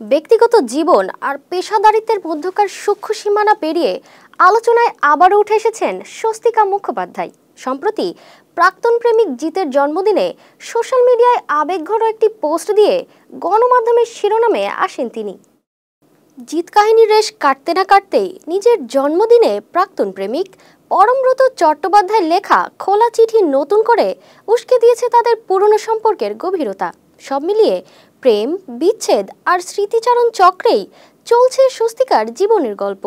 ব্যক্তিগত জীবন আর পেশাদারিত্বের মধ্যকার সূক্ষ্ম সীমানা পেরিয়ে আলোচনায় আবারও উঠে এসেছেন স্বস্তিকা মুখোপাধ্যায়। সম্প্রতি প্রাক্তন প্রেমিক জিতের জন্মদিনে সোশ্যাল মিডিয়ায় আবেগঘন একটি পোস্ট দিয়ে গণমাধ্যমের শিরোনামে আসেন তিনি। জিত কাহিনীর রেশ কাটতে না কাটতেই নিজের জন্মদিনে প্রাক্তন প্রেমিক পরমব্রত চট্টোপাধ্যায়ের লেখা খোলা চিঠি নতুন করে উস্কে দিয়েছে তাদের পুরনো সম্পর্কের গভীরতা। সব মিলিয়ে প্রেম, বিচ্ছেদ আর স্মৃতিচারণ চক্রেই চলছে স্বস্তিকার জীবনের গল্প।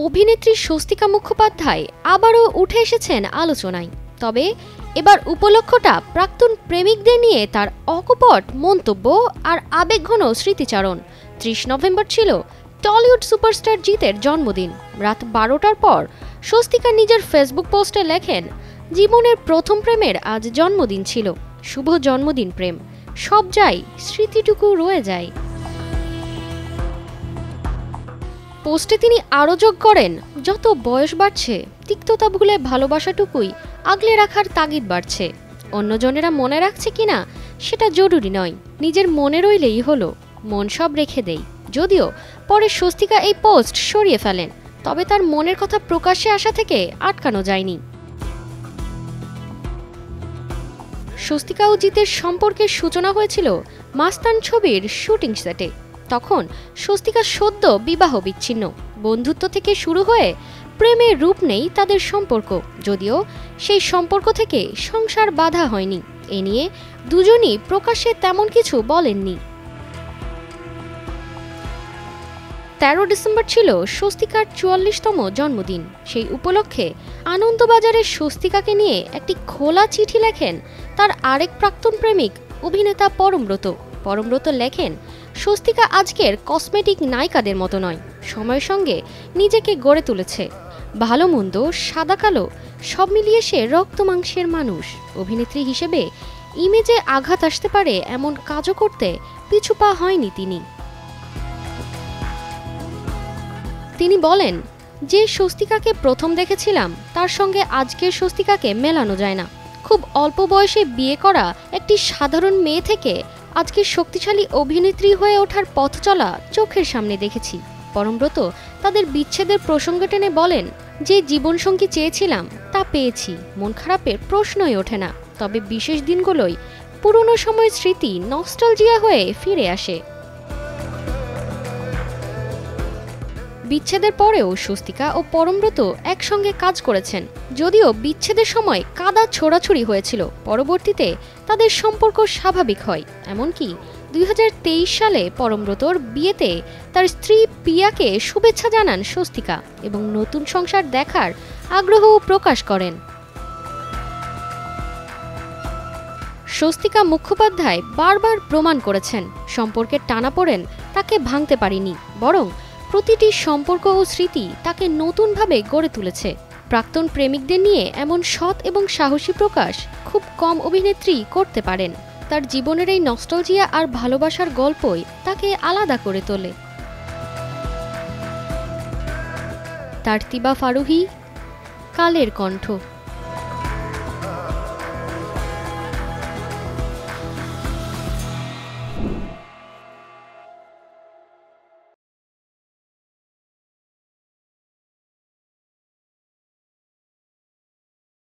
অভিনেত্রী স্বস্তিকা মুখোপাধ্যায় আবারও উঠে এসেছেন আলোচনায়, তবে এবার উপলক্ষটা প্রাক্তন প্রেমিকদের নিয়ে তার অকপট মন্তব্য আর আবেগঘন স্মৃতিচারণ। 30 নভেম্বর ছিল টলিউড সুপারস্টার জিতের জন্মদিন। রাত 12টার পর স্বস্তিকা নিজের ফেসবুক পোস্টে লেখেন, জীবনের প্রথম প্রেমের আজ জন্মদিন ছিল, শুভ জন্মদিন প্রেম, সব যাই স্মৃতিটুকু রয়ে যায়। পোস্টে তিনি আরও যোগ করেন, যত বয়স বাড়ছে তিক্ততা ভুলে ভালোবাসাটুকুই আগলে রাখার তাগিদ বাড়ছে। অন্যজনেরা মনে রাখছে কিনা সেটা জরুরি নয়, নিজের মনে রইলেই হলো, মন সব রেখে দেই। যদিও পরে স্বস্তিকা এই পোস্ট সরিয়ে ফেলেন, তবে তার মনের কথা প্রকাশ্যে আসা থেকে আটকানো যায়নি। স্বস্তিকা ও জিতের সম্পর্কের সূচনা হয়েছিল মাস্তান ছবির শুটিং সেটে। তখন স্বস্তিকা সদ্য বিবাহ বিচ্ছিন্ন। বন্ধুত্ব থেকে শুরু হয়ে প্রেমের রূপ নেই তাদের সম্পর্ক, যদিও সেই সম্পর্ক থেকে সংসার বাধা হয়নি। এ নিয়ে দুজনই প্রকাশ্যে তেমন কিছু বলেননি। 13 ডিসেম্বর ছিল স্বস্তিকার 44তম জন্মদিন। সেই উপলক্ষে আনন্দবাজারে স্বস্তিকাকে নিয়ে একটি খোলা চিঠি লেখেন তার আরেক প্রাক্তন প্রেমিক অভিনেতা পরমব্রত। পরমব্রত লেখেন, স্বস্তিকা আজকের কসমেটিক নায়িকাদের মতো নয়, সময়ের সঙ্গে নিজেকে গড়ে তুলেছে। ভালো মন্দ, সাদা কালো সব মিলিয়ে সে রক্ত মাংসের মানুষ। অভিনেত্রী হিসেবে ইমেজে আঘাত আসতে পারে এমন কাজও করতে পিছু পা হয়নি তিনি। তিনি বলেন, যে স্বস্তিকাকে প্রথম দেখেছিলাম তার সঙ্গে আজকের স্বস্তিকাকে মেলানো যায় না। খুব অল্প বয়সে বিয়ে করা একটি সাধারণ মেয়ে থেকে আজকে শক্তিশালী অভিনেত্রী হয়ে ওঠার পথ চলা চোখের সামনে দেখেছি। পরমব্রত তাদের বিচ্ছেদের প্রসঙ্গ টেনে বলেন, যে জীবনসঙ্গী চেয়েছিলাম তা পেয়েছি, মন খারাপের প্রশ্নই ওঠে না। তবে বিশেষ দিনগুলোই পুরনো সময়ের স্মৃতি নস্টালজিয়া হয়ে ফিরে আসে। বিচ্ছেদের পরেও স্বস্তিকা ও পরমব্রত একসঙ্গে কাজ করেছেন। যদিও বিচ্ছেদের সময় কাদা ছোড়াছুড়ি হয়েছিল, পরবর্তীতে তাদের সম্পর্ক স্বাভাবিক হয়। এমনকি 2023 সালে পরমব্রতর বিয়েতে তার স্ত্রী পিয়াকে শুভেচ্ছা জানান স্বস্তিকা এবং নতুন সংসার দেখার আগ্রহও প্রকাশ করেন। স্বস্তিকা মুখোপাধ্যায় বারবার প্রমাণ করেছেন, সম্পর্কের টানাপোড়েন তাকে ভাঙতে পারেনি, বরং প্রতিটি সম্পর্ক ও স্মৃতি তাকে নতুনভাবে গড়ে তুলেছে। প্রাক্তন প্রেমিকদের নিয়ে এমন সৎ এবং সাহসী প্রকাশ খুব কম অভিনেত্রী করতে পারেন। তার জীবনের এই নস্টালজিয়া আর ভালোবাসার গল্পই তাকে আলাদা করে তোলে। তারতিবা ফারুহি, কালের কণ্ঠ।